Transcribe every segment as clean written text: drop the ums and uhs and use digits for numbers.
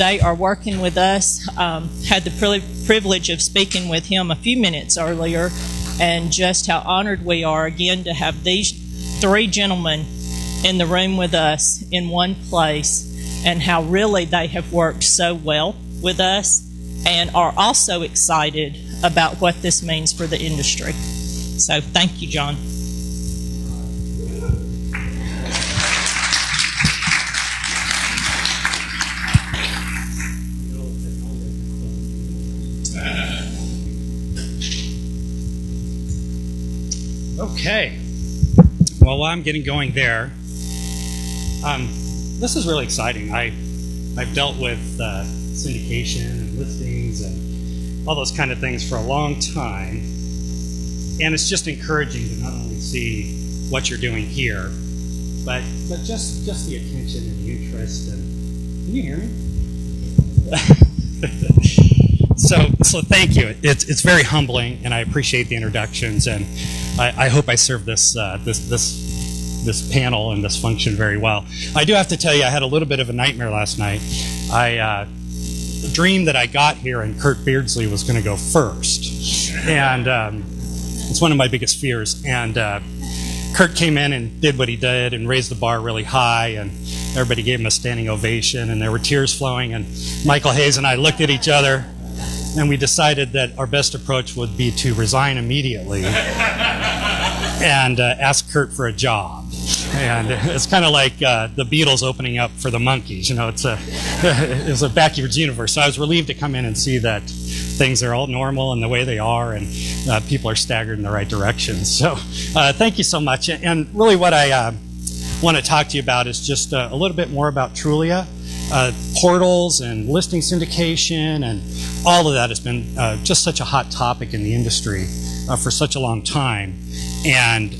they are working with us. Had the privilege of speaking with him a few minutes earlier, and just how honored we are again to have these three gentlemen in the room with us in one place, and how really they have worked so well with us and are also excited about what this means for the industry. So thank you, John. Okay. Well, while I'm getting going there, this is really exciting. I've dealt with syndication and listings and all those kind of things for a long time, and it's just encouraging to not only see what you're doing here, but just the attention and the interest. And can you hear me? So thank you. It's very humbling, and I appreciate the introductions, and I hope I serve this panel and this function very well. I do have to tell you, I had a little bit of a nightmare last night. I dreamed that I got here and Kurt Beardsley was going to go first, and it's one of my biggest fears. And Kurt came in and did what he did and raised the bar really high, and everybody gave him a standing ovation, and there were tears flowing. And Michael Hayes and I looked at each other, and we decided that our best approach would be to resign immediately and ask Kurt for a job. And it's kind of like the Beatles opening up for the Monkees. You know, it was a backward universe. So I was relieved to come in and see that things are all normal and the way they are, and people are staggered in the right direction. So thank you so much. And really what I want to talk to you about is just a little bit more about Trulia. Portals and listing syndication and all of that has been just such a hot topic in the industry for such a long time. And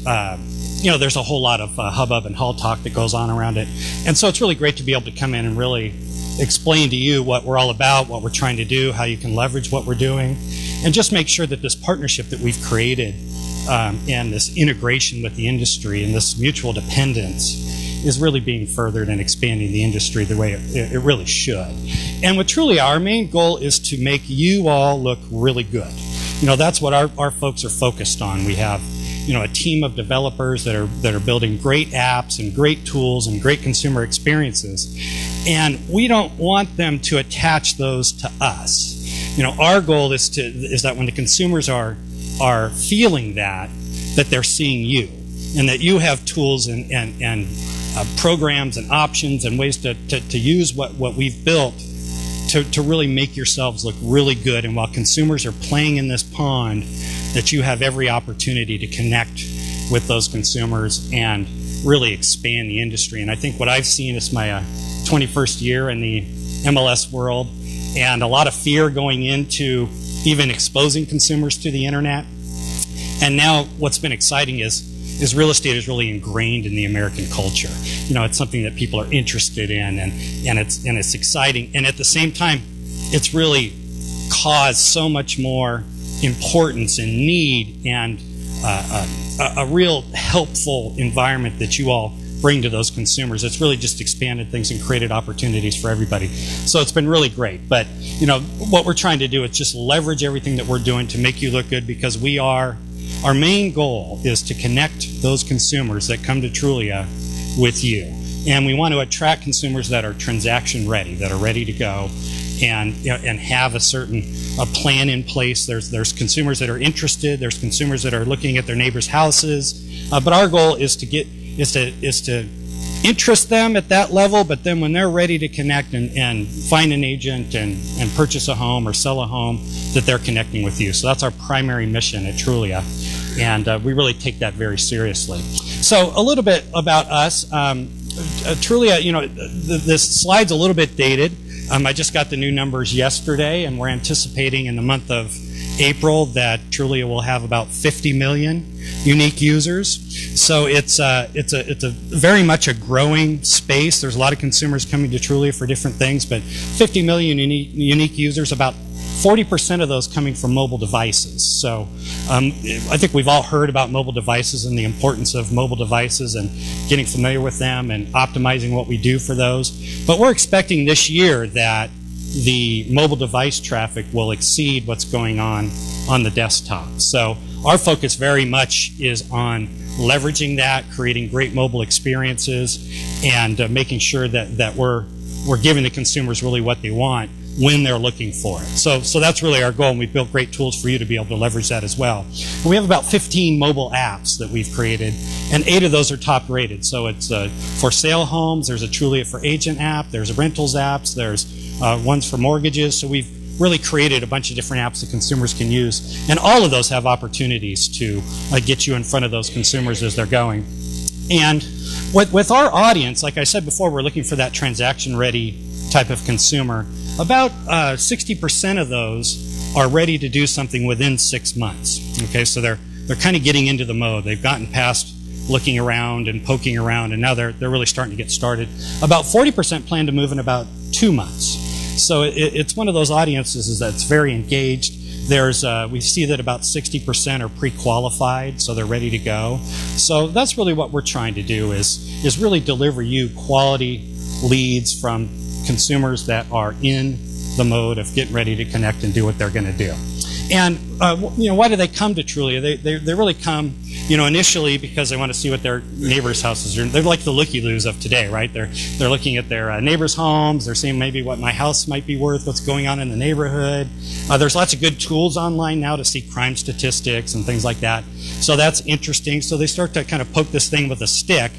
you know, there's a whole lot of hubbub and hall talk that goes on around it. And so it's really great to be able to come in and really explain to you what we're all about, what we're trying to do, how you can leverage what we're doing, and just make sure that this partnership that we've created and this integration with the industry and this mutual dependence is really being furthered and expanding the industry the way it really should. And with Trulia, our main goal is to make you all look really good. You know, that's what our folks are focused on. We have, you know, a team of developers that are building great apps and great tools and great consumer experiences, and we don't want them to attach those to us. You know, our goal is that when the consumers are feeling that they're seeing you, and that you have tools and programs and options and ways to use what we've built to really make yourselves look really good. And while consumers are playing in this pond, that you have every opportunity to connect with those consumers and really expand the industry. And I think what I've seen is my 21st year in the MLS world, and a lot of fear going into even exposing consumers to the internet. And now what's been exciting is real estate is really ingrained in the American culture. You know, it's something that people are interested in, and it's exciting. And at the same time, it's really caused so much more importance and need, and a real helpful environment that you all bring to those consumers. It's really just expanded things and created opportunities for everybody. So it's been really great. But, you know, what we're trying to do is just leverage everything that we're doing to make you look good, because our main goal is to connect those consumers that come to Trulia with you. And we want to attract consumers that are transaction ready, that are ready to go and have a plan in place. There's consumers that are interested, there's consumers that are looking at their neighbors' houses. But our goal is to interest them at that level, but then when they're ready to connect and find an agent and purchase a home or sell a home, that they're connecting with you. So that's our primary mission at Trulia, and we really take that very seriously. So a little bit about us. Trulia, you know, this slide's a little bit dated. I just got the new numbers yesterday, and we're anticipating in the month of April that Trulia will have about 50 million unique users. So it's a very much a growing space. There's a lot of consumers coming to Trulia for different things, but 50 million unique users, about 40% of those coming from mobile devices. So I think we've all heard about mobile devices and the importance of mobile devices and getting familiar with them and optimizing what we do for those. But we're expecting this year that the mobile device traffic will exceed what's going on the desktop. So our focus very much is on leveraging that, creating great mobile experiences, and making sure that we're giving the consumers really what they want when they're looking for it. So that's really our goal, and we've built great tools for you to be able to leverage that as well. And we have about 15 mobile apps that we've created, and 8 of those are top rated. So it's for sale homes, there's a Trulia for Agent app, there's a rentals apps, there's ones for mortgages. So we've really created a bunch of different apps that consumers can use, and all of those have opportunities to get you in front of those consumers as they're going. And with our audience, like I said before, we're looking for that transaction-ready type of consumer. About 60% of those are ready to do something within 6 months. Okay, so they're kind of getting into the mode. They've gotten past looking around and poking around, and now they're really starting to get started. About 40% plan to move in about 2 months. So it's one of those audiences that's very engaged. We see that about 60% are pre-qualified, so they're ready to go. So that's really what we're trying to do is really deliver you quality leads from consumers that are in the mode of getting ready to connect and do what they're going to do. And why do they come to Trulia? They really come, initially because they want to see what their neighbors' houses are. They're like the looky-loos of today, right? They're looking at their neighbors' homes. They're seeing maybe what my house might be worth, what's going on in the neighborhood. There's lots of good tools online now to see crime statistics and things like that. So that's interesting. So they start to kind of poke this thing with a stick.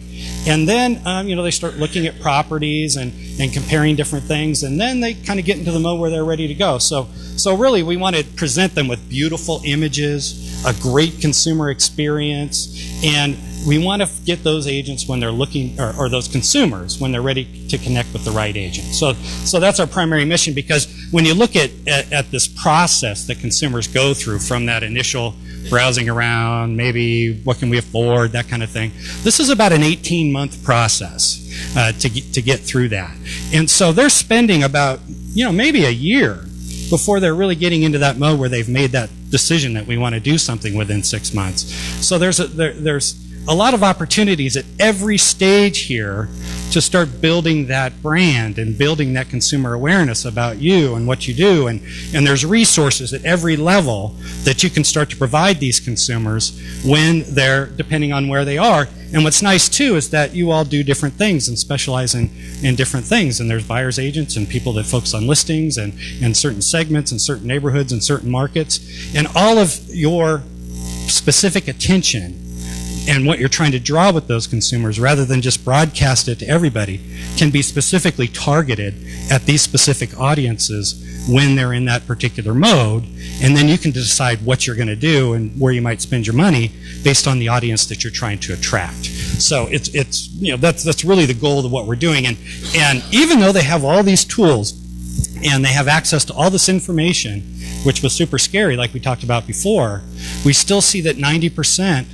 And then, they start looking at properties and comparing different things, and then they kind of get into the mode where they're ready to go. So really, we want to present them with beautiful images, a great consumer experience, and we want to get those agents when they're looking, or those consumers when they're ready to connect with the right agent. So that's our primary mission, because when you look at this process that consumers go through from that initial browsing around, maybe what can we afford, that kind of thing. This is about an 18-month process to get through that. And so they're spending about, maybe a year before they're really getting into that mode where they've made that decision that we want to do something within 6 months. So there's a lot of opportunities at every stage here to start building that brand and building that consumer awareness about you and what you do. And there's resources at every level that you can start to provide these consumers when they're, depending on where they are. And what's nice too is that you all do different things and specialize in different things. And there's buyer's agents and people that focus on listings and certain segments and certain neighborhoods and certain markets. And all of your specific attention and what you're trying to draw with those consumers, rather than just broadcast it to everybody, can be specifically targeted at these specific audiences when they're in that particular mode. And then you can decide what you're going to do and where you might spend your money based on the audience that you're trying to attract. So that's really the goal of what we're doing. And even though they have all these tools and they have access to all this information, which was super scary like we talked about before, we still see that 90%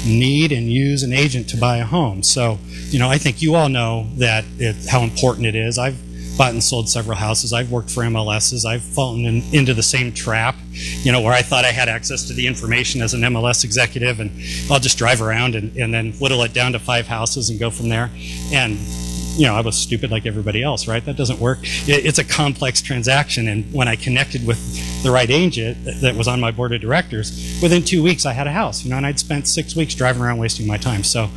need and use an agent to buy a home. So, I think you all know that how important it is. I've bought and sold several houses. I've worked for MLSs. I've fallen into the same trap, where I thought I had access to the information as an MLS executive, and I'll just drive around and then whittle it down to 5 houses and go from there. And I was stupid like everybody else, right? That doesn't work. It's a complex transaction, and when I connected with the right agent that was on my board of directors, within 2 weeks I had a house, and I'd spent 6 weeks driving around wasting my time. So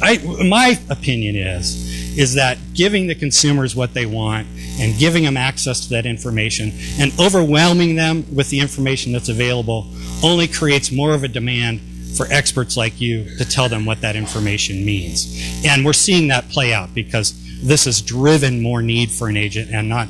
my opinion is that giving the consumers what they want and giving them access to that information and overwhelming them with the information that's available only creates more of a demand for experts like you to tell them what that information means. And we're seeing that play out, because this has driven more need for an agent and not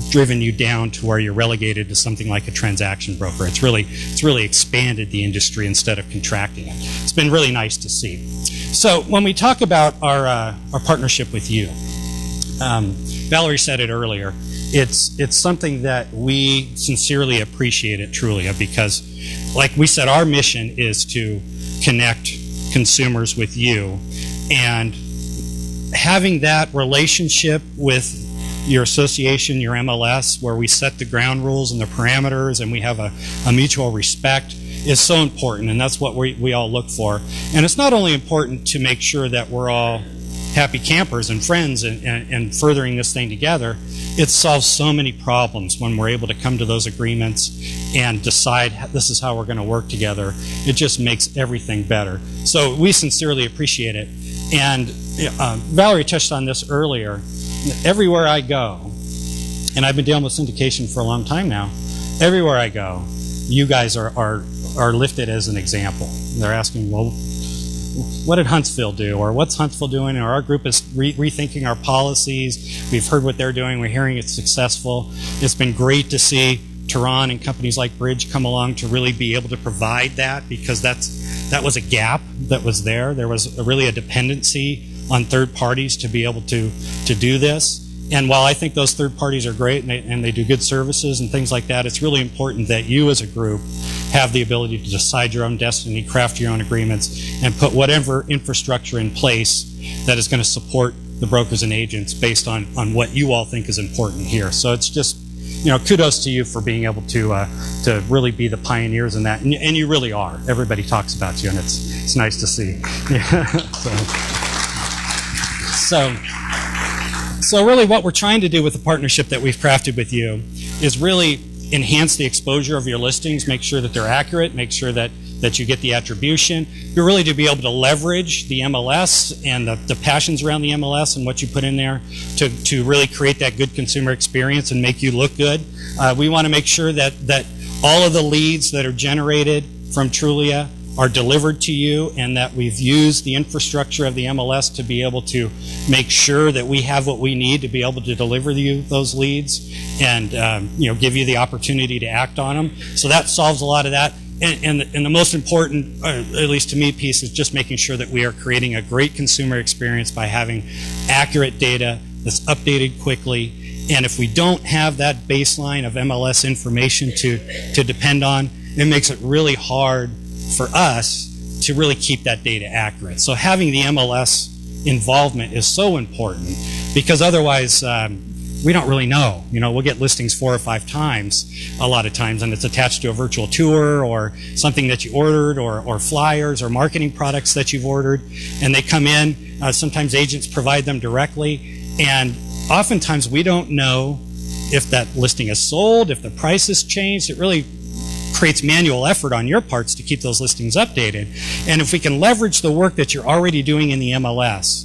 driven you down to where you're relegated to something like a transaction broker. It's really expanded the industry instead of contracting it. It's been really nice to see. So when we talk about our partnership with you, Valerie said it earlier, it's something that we sincerely appreciate at Trulia, because like we said, our mission is to connect consumers with you, and having that relationship with your association, your MLS, where we set the ground rules and the parameters and we have a mutual respect, is so important, and that's what we all look for. And it's not only important to make sure that we're all happy campers and friends and furthering this thing together, it solves so many problems when we're able to come to those agreements and decide this is how we're going to work together. It just makes everything better. So we sincerely appreciate it. And Valerie touched on this earlier. Everywhere I go, and I've been dealing with syndication for a long time now, everywhere I go, you guys are lifted as an example. They're asking, well, what did Huntsville do? Or what's Huntsville doing? Or our group is rethinking our policies. We've heard what they're doing. We're hearing it's successful. It's been great to see Tehran and companies like Bridge come along to really be able to provide that, because that was a gap that was there. There was really a dependency on third parties to be able to do this. And while I think those third parties are great and they do good services and things like that, it's really important that you as a group have the ability to decide your own destiny, craft your own agreements, and put whatever infrastructure in place that is going to support the brokers and agents based on what you all think is important here. So it's just, kudos to you for being able to really be the pioneers in that. And you really are. Everybody talks about you, and it's nice to see. Yeah. So really what we're trying to do with the partnership that we've crafted with you is really enhance the exposure of your listings, make sure that they're accurate, make sure that you get the attribution. You're really to be able to leverage the MLS and the passions around the MLS and what you put in there to really create that good consumer experience and make you look good. We want to make sure that all of the leads that are generated from Trulia are delivered to you, and that we've used the infrastructure of the MLS to be able to make sure that we have what we need to be able to deliver you those leads and give you the opportunity to act on them. So that solves a lot of that. And the most important, at least to me, piece is just making sure that we are creating a great consumer experience by having accurate data that's updated quickly. And if we don't have that baseline of MLS information to depend on, it makes it really hard for us to really keep that data accurate. So having the MLS involvement is so important, because otherwise we don't really know. We'll get listings 4 or 5 times a lot of times, and it's attached to a virtual tour or something that you ordered, or flyers or marketing products that you've ordered, and they come in. Sometimes agents provide them directly, and oftentimes we don't know if that listing is sold, if the price has changed. It really creates manual effort on your parts to keep those listings updated. And if we can leverage the work that you're already doing in the MLS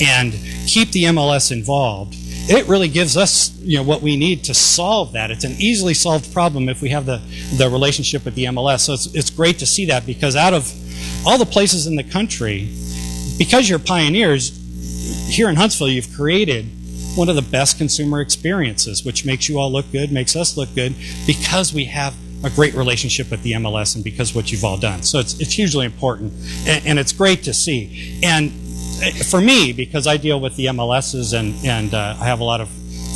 and keep the MLS involved, it really gives us what we need to solve that. It's an easily solved problem if we have the relationship with the MLS. So it's great to see that, because out of all the places in the country, because you're pioneers, here in Huntsville you've created one of the best consumer experiences, which makes you all look good, makes us look good, because we have a great relationship with the MLS and because what you've all done. So it's hugely important, and it's great to see. And for me, because I deal with the MLSs and I have a lot of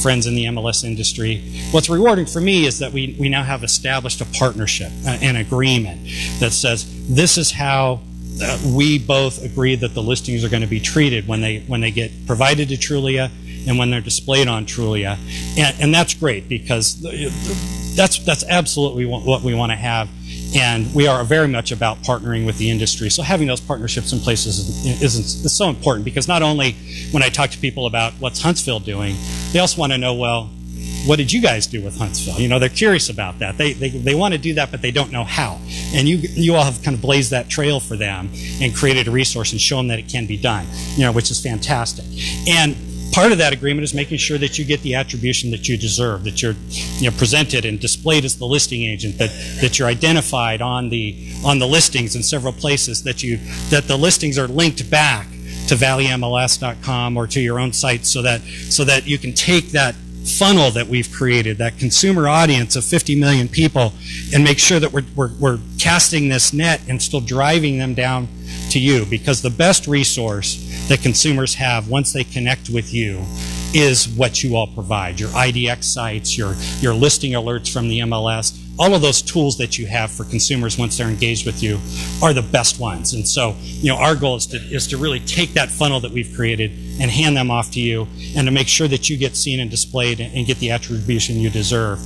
friends in the MLS industry, what's rewarding for me is that we now have established a partnership, an agreement that says this is how we both agree that the listings are going to be treated when they get provided to Trulia and when they're displayed on Trulia. And that's great, because that's absolutely what we want to have. And we are very much about partnering with the industry. So having those partnerships in place is so important, because not only when I talk to people about what's Huntsville doing, they also want to know, well, what did you guys do with Huntsville? They're curious about that. They want to do that, but they don't know how. And you all have kind of blazed that trail for them and created a resource and shown that it can be done, which is fantastic. And part of that agreement is making sure that you get the attribution that you deserve, that you're presented and displayed as the listing agent, that you're identified on the listings in several places, that the listings are linked back to valleyMLS.com or to your own site, so that you can take that funnel that we've created, that consumer audience of 50 million people, and make sure that we're casting this net and still driving them down to you, because the best resource that consumers have once they connect with you is what you all provide. Your IDX sites, your listing alerts from the MLS, all of those tools that you have for consumers once they're engaged with you are the best ones. And so, our goal is to really take that funnel that we've created and hand them off to you, and to make sure that you get seen and displayed and get the attribution you deserve.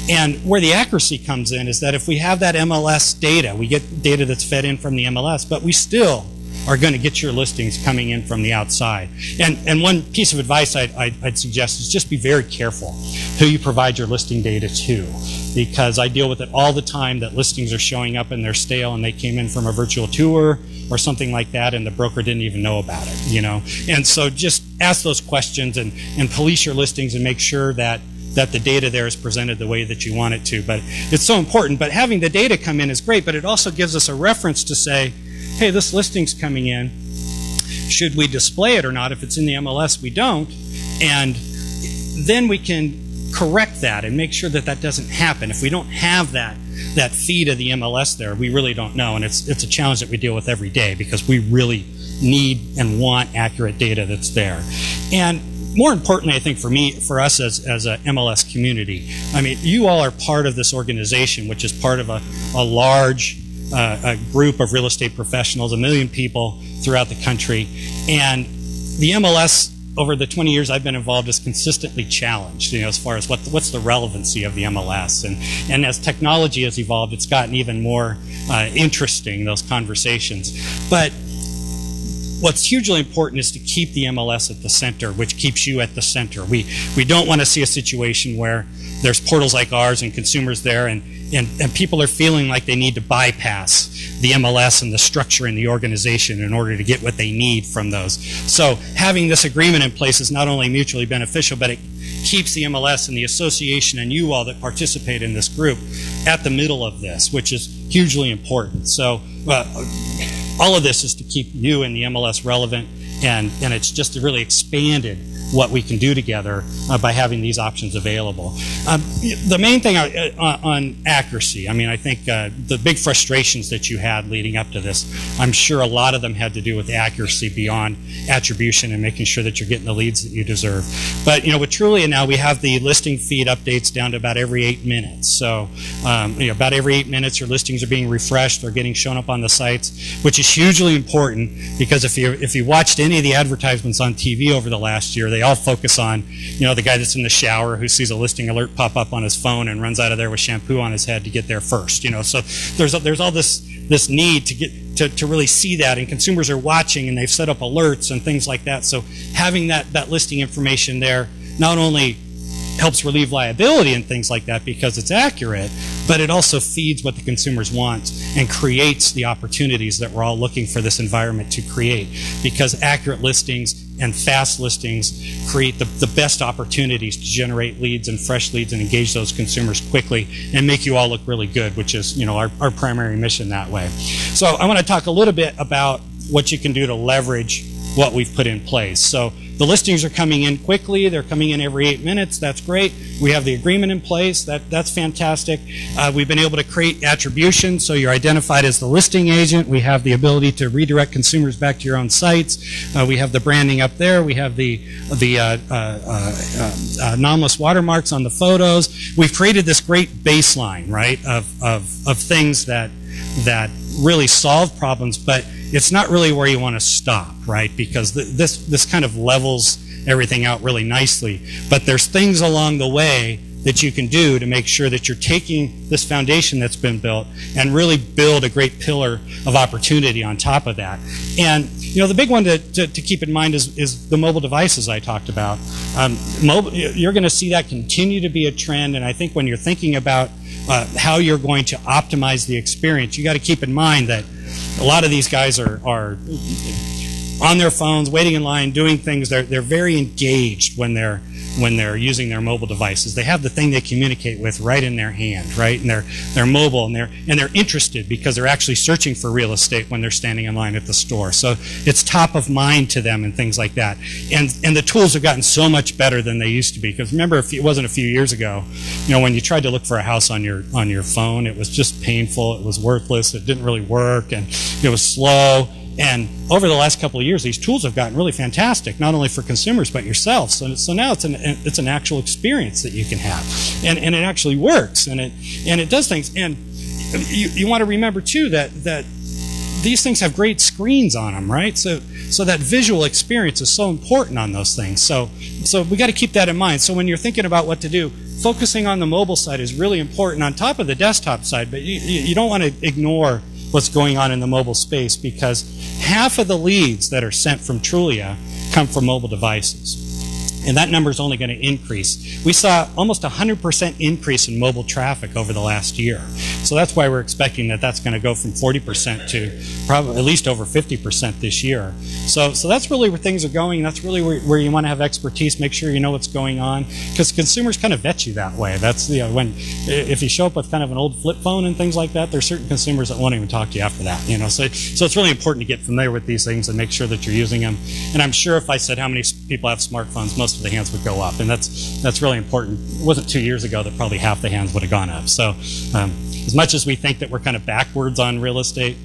And where the accuracy comes in is that if we have that MLS data, we get data that's fed in from the MLS, but we still are going to get your listings coming in from the outside. And one piece of advice I'd suggest is just be very careful who you provide your listing data to, because I deal with it all the time that listings are showing up and they're stale and they came in from a virtual tour or something like that and the broker didn't even know about it, you know. And so just ask those questions and police your listings and make sure that the data there is presented the way that you want it to. But it's so important. But having the data come in is great, but it also gives us a reference to say, hey, this listing's coming in. Should we display it or not? If it's in the MLS, we don't. And then we can correct that and make sure that that doesn't happen. If we don't have that feed of the MLS there, we really don't know. And it's a challenge that we deal with every day because we really need and want accurate data that's there. And more importantly, I think for us as a MLS community, I mean, you all are part of this organization, which is part of a large a group of real estate professionals, 1 million people throughout the country. And the MLS, over the 20 years I've been involved, is consistently challenged, you know, as far as what's the relevancy of the MLS. And as technology has evolved, it's gotten even more interesting, those conversations. But what's hugely important is to keep the MLS at the center, which keeps you at the center. We don't want to see a situation where there's portals like ours and consumers there and people are feeling like they need to bypass the MLS and the structure in the organization in order to get what they need from those. So having this agreement in place is not only mutually beneficial, but it keeps the MLS and the association and you all that participate in this group at the middle of this, which is hugely important. So all of this is to keep you and the MLS relevant, and it's just really expanded what we can do together by having these options available. The main thing on accuracy, I mean, I think the big frustrations that you had leading up to this, I'm sure a lot of them had to do with accuracy beyond attribution and making sure that you're getting the leads that you deserve. But, you know, with Trulia now, we have the listing feed updates down to about every 8 minutes. So, you know, about every 8 minutes, your listings are being refreshed, they're getting shown up on the sites, which is hugely important because if you watched any of the advertisements on TV over the last year, they all focus on, you know, the guy that's in the shower who sees a listing alert pop up on his phone and runs out of there with shampoo on his head to get there first, you know. So there's all this need to get to really see that, and consumers are watching and they've set up alerts and things like that. So having that listing information there not only helps relieve liability and things like that because it's accurate, but it also feeds what the consumers want and creates the opportunities that we're all looking for this environment to create, because accurate listings and fast listings create the best opportunities to generate leads and fresh leads and engage those consumers quickly and make you all look really good, which is, you know, our primary mission that way. So I want to talk a little bit about what you can do to leverage what we've put in place. So the listings are coming in quickly. They're coming in every 8 minutes. That's great. We have the agreement in place. That's fantastic. We've been able to create attribution, so you're identified as the listing agent. We have the ability to redirect consumers back to your own sites. We have the branding up there. We have the NALMLS watermarks on the photos. We've created this great baseline, right, of things that really solve problems, but it's not really where you want to stop, right? Because this kind of levels everything out really nicely. But there's things along the way that you can do to make sure that you're taking this foundation that's been built and really build a great pillar of opportunity on top of that. And, you know, the big one to keep in mind is the mobile devices I talked about. You're going to see that continue to be a trend, and I think when you're thinking about how you're going to optimize the experience, you got to keep in mind that a lot of these guys are on their phones, waiting in line, doing things. They're very engaged when they're using their mobile devices. They have the thing they communicate with right in their hand, right? And they're mobile, and they're interested because they're actually searching for real estate when they're standing in line at the store. So it's top of mind to them and things like that. And the tools have gotten so much better than they used to be. Because remember, it wasn't a few years ago, you know, when you tried to look for a house on your phone, it was just painful. It was worthless. It didn't really work, and it was slow. And over the last couple of years, these tools have gotten really fantastic, not only for consumers but yourself. So now it's an actual experience that you can have, and it actually works, and it does things. And you want to remember too that these things have great screens on them, right? So that visual experience is so important on those things. So we got to keep that in mind. So when you're thinking about what to do, focusing on the mobile side is really important on top of the desktop side, but you don't want to ignore what's going on in the mobile space, because half of the leads that are sent from Trulia come from mobile devices. And that number is only going to increase. We saw almost 100% increase in mobile traffic over the last year. So that's why we're expecting that that's going to go from 40% to probably at least over 50% this year. So that's really where things are going. That's really where you want to have expertise, make sure you know what's going on, because consumers kind of vet you that way. That's, you know, if you show up with kind of an old flip phone and things like that, there's certain consumers that won't even talk to you after that. You know, so it's really important to get familiar with these things and make sure that you're using them. And I'm sure if I said how many people have smartphones, most of the hands would go up, and that's really important. It wasn't 2 years ago that probably half the hands would have gone up. So as much as we think that we're kind of backwards on real estate,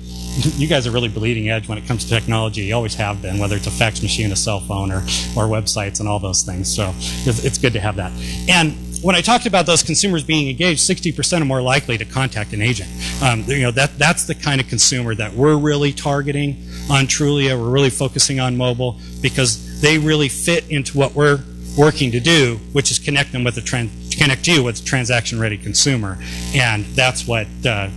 you guys are really bleeding edge when it comes to technology. You always have been, whether it's a fax machine, a cell phone, or websites and all those things. So it's good to have that. And when I talked about those consumers being engaged, 60% are more likely to contact an agent. You know, that's the kind of consumer that we're really targeting on Trulia. We're really focusing on mobile because they really fit into what we're working to do, which is connect them with connect you with a transaction-ready consumer, and that's what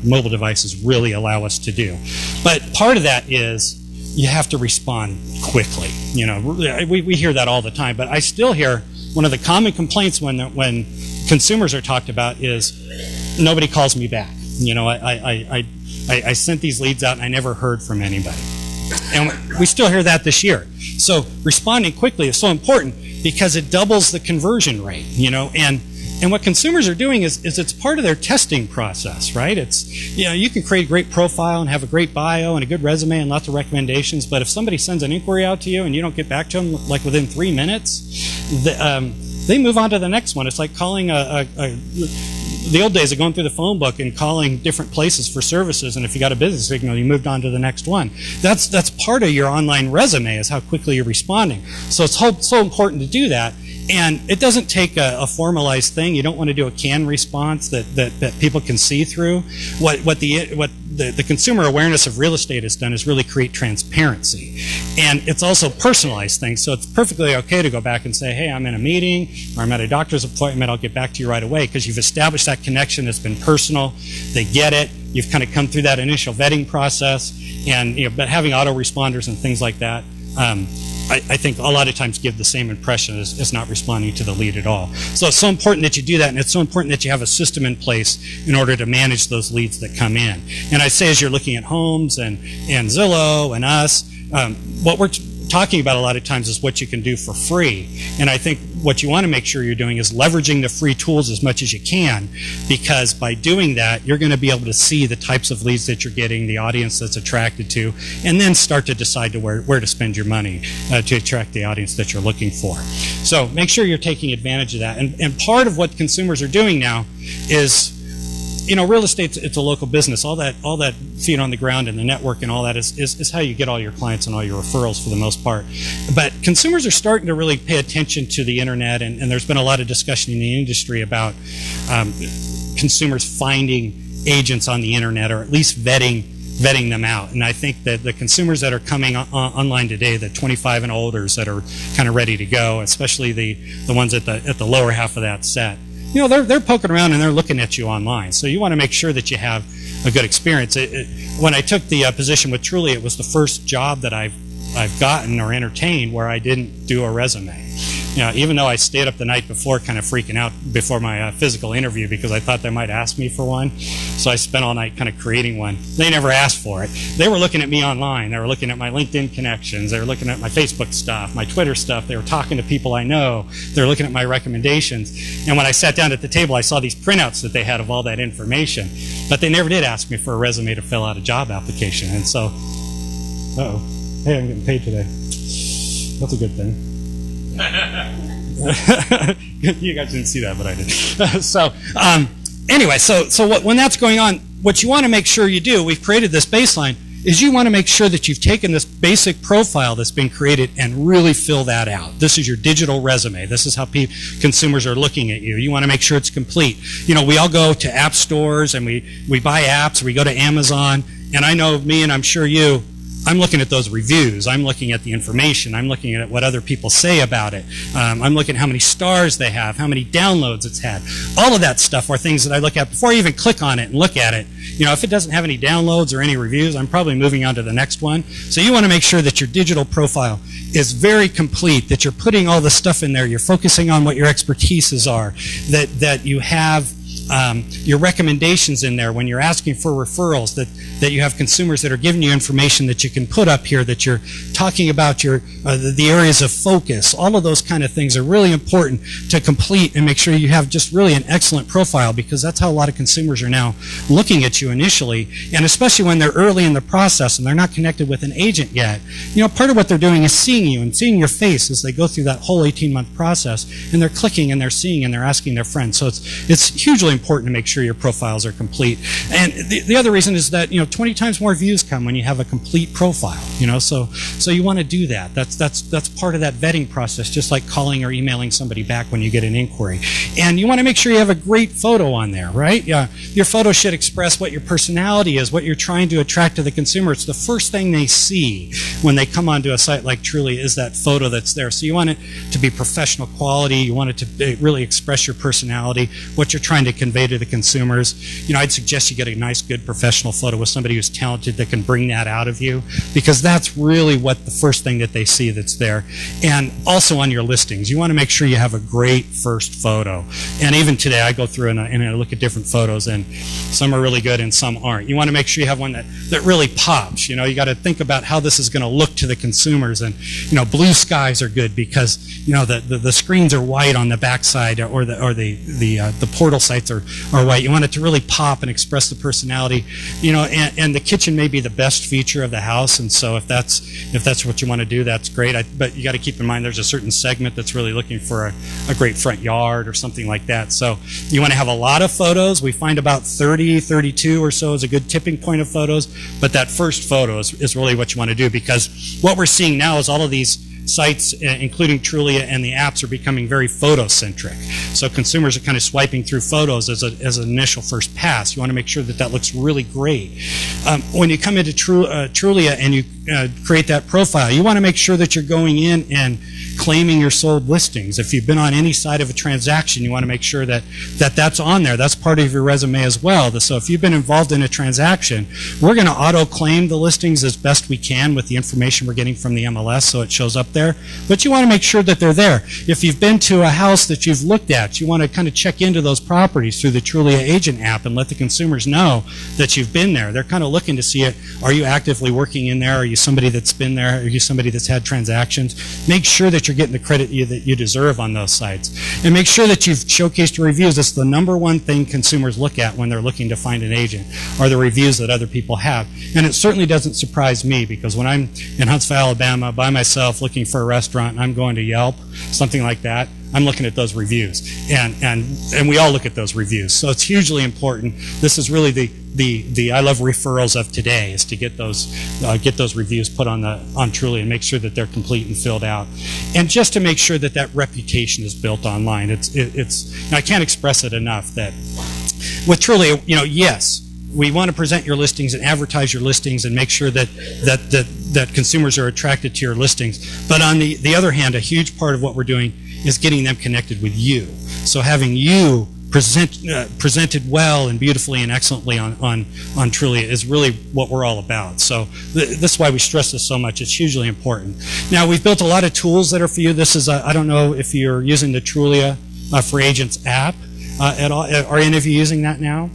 mobile devices really allow us to do. But part of that is you have to respond quickly. You know, we hear that all the time, but I still hear one of the common complaints when consumers are talked about is nobody calls me back. You know, I sent these leads out and I never heard from anybody, and we still hear that this year. So responding quickly is so important because it doubles the conversion rate, you know, and what consumers are doing is it's part of their testing process, right? It's, you know, you can create a great profile and have a great bio and a good resume and lots of recommendations, but if somebody sends an inquiry out to you and you don't get back to them like within 3 minutes, they move on to the next one. It's like calling the old days of going through the phone book and calling different places for services, and if you got a business signal, you moved on to the next one. That's part of your online resume, is how quickly you're responding. So it's so important to do that. And it doesn't take a formalized thing. You don't want to do a canned response that people can see through. What the consumer awareness of real estate has done is really create transparency. And it's also personalized things. So it's perfectly okay to go back and say, hey, I'm in a meeting or I'm at a doctor's appointment. I'll get back to you right away, because you've established that connection that's been personal. They get it. You've kind of come through that initial vetting process. And, you know, but having autoresponders and things like that, I think a lot of times give the same impression as not responding to the lead at all. So it's so important that you do that, and it's so important that you have a system in place in order to manage those leads that come in. And I say, as you're looking at Homes and Zillow and us, what we're talking about a lot of times is what you can do for free. And I think what you want to make sure you're doing is leveraging the free tools as much as you can, because by doing that, you're going to be able to see the types of leads that you're getting, the audience that's attracted to, and then start to decide to where to spend your money to attract the audience that you're looking for. So make sure you're taking advantage of that. And part of what consumers are doing now is, you know, real estate, it's a local business. All that feet on the ground and the network and all that is how you get all your clients and all your referrals for the most part. But consumers are starting to really pay attention to the internet, and there's been a lot of discussion in the industry about consumers finding agents on the internet, or at least vetting them out. And I think that the consumers that are coming online today, the 25 and olders that are kind of ready to go, especially the ones at the lower half of that set, you know, they're poking around and they're looking at you online. So you want to make sure that you have a good experience. When I took the position with Trulia, it was the first job that I've gotten or entertained where I didn't do a resume. You know, even though I stayed up the night before kind of freaking out before my physical interview because I thought they might ask me for one. So I spent all night kind of creating one. They never asked for it. They were looking at me online. They were looking at my LinkedIn connections. They were looking at my Facebook stuff, my Twitter stuff. They were talking to people I know. They were looking at my recommendations. And when I sat down at the table, I saw these printouts that they had of all that information. But they never did ask me for a resume to fill out a job application. And so, hey, I'm getting paid today. That's a good thing. You guys didn't see that, but I did. So anyway, when that's going on, what you want to make sure you do, we've created this baseline, is you want to make sure that you've taken this basic profile that's been created and really fill that out. This is your digital resume. This is how consumers are looking at you. You want to make sure it's complete. You know, we all go to app stores and we buy apps, we go to Amazon, and I know me and I'm sure you, I'm looking at those reviews. I'm looking at the information. I'm looking at what other people say about it. I'm looking at how many stars they have, how many downloads it's had. All of that stuff are things that I look at before I even click on it and look at it. You know, if it doesn't have any downloads or any reviews, I'm probably moving on to the next one. So you want to make sure that your digital profile is very complete, that you're putting all the stuff in there, you're focusing on what your expertises are, that you have your recommendations in there when you're asking for referrals, that you have consumers that are giving you information that you can put up here, that you're talking about the areas of focus. All of those kind of things are really important to complete and make sure you have just really an excellent profile, because that's how a lot of consumers are now looking at you initially, and especially when they're early in the process and they're not connected with an agent yet. You know, part of what they're doing is seeing you and seeing your face as they go through that whole 18-month process, and they're clicking and they're seeing and they're asking their friends. So it's hugely important to make sure your profiles are complete. And the other reason is that, you know, 20 times more views come when you have a complete profile, you know, so you want to do that. That's part of that vetting process, just like calling or emailing somebody back when you get an inquiry. And you want to make sure you have a great photo on there, right? Yeah, your photo should express what your personality is, what you're trying to attract to the consumer. It's the first thing they see when they come onto a site like Trulia is that photo that's there. So you want it to be professional quality. You want it to really express your personality, what you're trying to convey to the consumers. You know, I'd suggest you get a nice, good professional photo with somebody who's talented that can bring that out of you, because that's really what the first thing that they see that's there. And also on your listings, you want to make sure you have a great first photo. And even today, I go through and I look at different photos, and some are really good and some aren't. You want to make sure you have one that really pops. You know, you got to think about how this is going to look to the consumers. And, you know, blue skies are good because, you know, the screens are white on the backside, or the portal sites are white. You want it to really pop and express the personality, you know, and the kitchen may be the best feature of the house, and so if that's what you want to do, that's great. But you got to keep in mind there's a certain segment that's really looking for a great front yard or something like that. So you want to have a lot of photos. We find about 30, 32 or so is a good tipping point of photos, but that first photo is really what you want to do, because what we're seeing now is all of these sites, including Trulia and the apps, are becoming very photo-centric. So consumers are kind of swiping through photos as an initial first pass. You want to make sure that looks really great. When you come into Trulia and you create that profile, you want to make sure that you're going in and claiming your sold listings. If you've been on any side of a transaction, you want to make sure that that's on there. That's part of your resume as well. So if you've been involved in a transaction, we're going to auto-claim the listings as best we can with the information we're getting from the MLS, so it shows up there. But you want to make sure that they're there. If you've been to a house that you've looked at, you want to kind of check into those properties through the Trulia Agent app and let the consumers know that you've been there. They're kind of looking to see it. Are you actively working in there? Are you somebody that's been there? Are you somebody that's had transactions? Make sure that you're getting the credit that you deserve on those sites. And make sure that you've showcased your reviews. That's the number one thing consumers look at when they're looking to find an agent, are the reviews that other people have. And it certainly doesn't surprise me, because when I'm in Huntsville, Alabama, by myself looking for a restaurant and I'm going to Yelp, something like that, I'm looking at those reviews. And we all look at those reviews. So it's hugely important. This is really the I love referrals of today, is to get those reviews put on Trulia and make sure that they're complete and filled out, and just to make sure that reputation is built online. I can't express it enough that with Trulia, you know, yes, we want to present your listings and advertise your listings and make sure that consumers are attracted to your listings. But on the other hand, a huge part of what we're doing is getting them connected with you. So having you presented well and beautifully and excellently on Trulia is really what we're all about. So this is why we stress this so much. It's hugely important. Now, we've built a lot of tools that are for you. This is, I don't know if you're using the Trulia for Agents app at all. Are any of you using that now?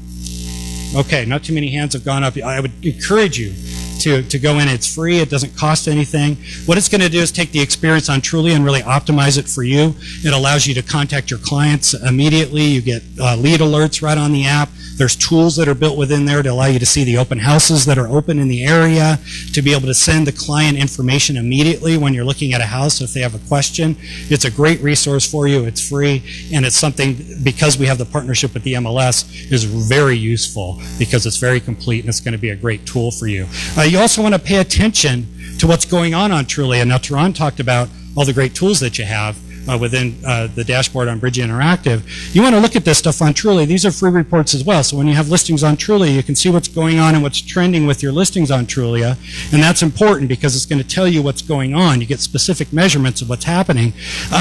Okay, not too many hands have gone up. I would encourage you to go in. It's free. It doesn't cost anything. What it's going to do is take the experience on Trulia and really optimize it for you. It allows you to contact your clients immediately. You get lead alerts right on the app. There's tools that are built within there to allow you to see the open houses that are open in the area, to be able to send the client information immediately when you're looking at a house if they have a question. It's a great resource for you. It's free, and it's something, because we have the partnership with the MLS, is very useful because it's very complete and it's going to be a great tool for you. You also want to pay attention to what's going on Trulia. Now, Teron talked about all the great tools that you have. within the dashboard on Bridge Interactive, you want to look at this stuff on Trulia. These are free reports as well. So when you have listings on Trulia, you can see what's going on and what's trending with your listings on Trulia. And that's important because it's going to tell you what's going on. You get specific measurements of what's happening.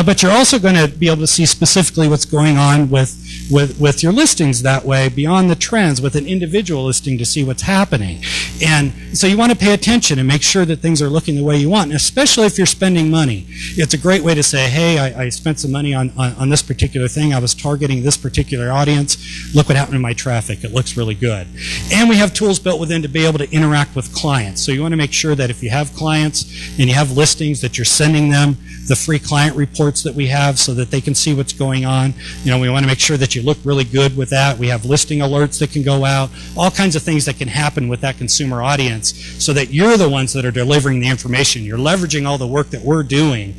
But you're also going to be able to see specifically what's going on with your listings that way, beyond the trends, with an individual listing to see what's happening. And so you want to pay attention and make sure that things are looking the way you want, and especially if you're spending money. It's a great way to say, hey, I spent some money on this particular thing. I was targeting this particular audience. Look what happened to my traffic. It looks really good. And we have tools built within to be able to interact with clients. So you want to make sure that if you have clients and you have listings, that you're sending them the free client reports that we have so that they can see what's going on. You know, we want to make sure that you look really good with that. We have listing alerts that can go out, all kinds of things that can happen with that consumer audience so that you're the ones that are delivering the information. You're leveraging all the work that we're doing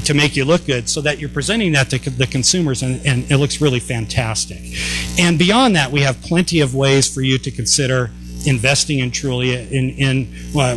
to make you look good so that you're presenting that to the consumers, and it looks really fantastic. And beyond that, we have plenty of ways for you to consider investing in Trulia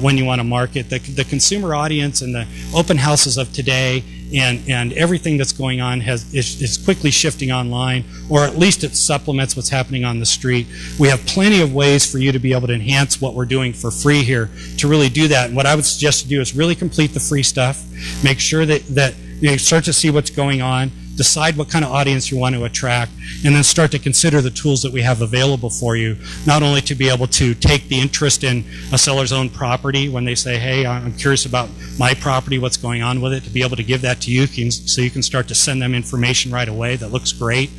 when you want to market. The consumer audience and the open houses of today and everything that's going on is quickly shifting online, or at least it supplements what's happening on the street. We have plenty of ways for you to be able to enhance what we're doing for free here to really do that. And what I would suggest to do is really complete the free stuff, make sure that you start to see what's going on, decide what kind of audience you want to attract, and then start to consider the tools that we have available for you, not only to be able to take the interest in a seller's own property when they say, hey, I'm curious about my property, what's going on with it, to be able to give that to you so you can start to send them information right away that looks great.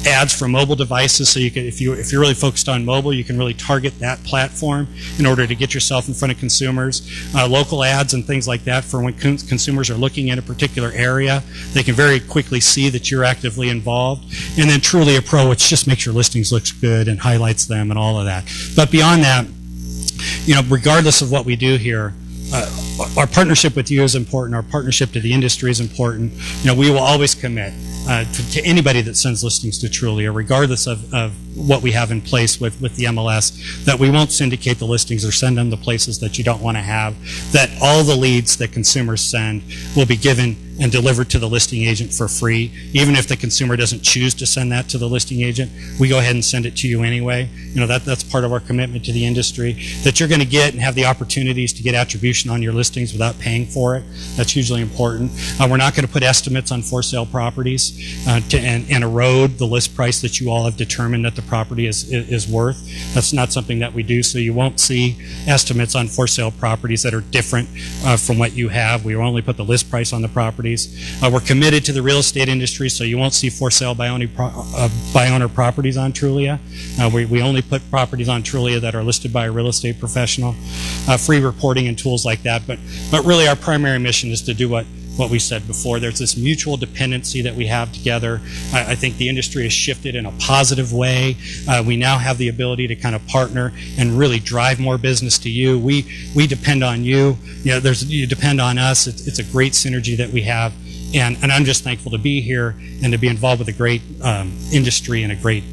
Ads for mobile devices, so you can, if you're really focused on mobile, you can really target that platform in order to get yourself in front of consumers. Local ads and things like that for when consumers are looking in a particular area, they can very quickly see that you're actively involved. And then Trulia Pro, which just makes your listings look good and highlights them and all of that. But beyond that, you know, regardless of what we do here, our partnership with you is important. Our partnership to the industry is important. You know, we will always commit to anybody that sends listings to Trulia, regardless of what we have in place with the MLS, that we won't syndicate the listings or send them to places that you don't want to have, that all the leads that consumers send will be given and delivered to the listing agent for free. Even if the consumer doesn't choose to send that to the listing agent, we go ahead and send it to you anyway. You know, that's part of our commitment to the industry, that you're going to get and have the opportunities to get attribution on your listings without paying for it. That's hugely important. We're not going to put estimates on for sale properties and erode the list price that you all have determined that the property is worth. That's not something that we do, so you won't see estimates on for sale properties that are different from what you have. We will only put the list price on the property. We're committed to the real estate industry, so you won't see for sale by owner properties on Trulia. We only put properties on Trulia that are listed by a real estate professional. Free reporting and tools like that, but really our primary mission is to do what we said before. There's this mutual dependency that we have together. I think the industry has shifted in a positive way. We now have the ability to kind of partner and really drive more business to you. We depend on you. You know, you depend on us. It's a great synergy that we have. And I'm just thankful to be here and to be involved with a great industry and a great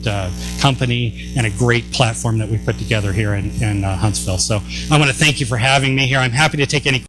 company and a great platform that we put together here in Huntsville. So I want to thank you for having me here. I'm happy to take any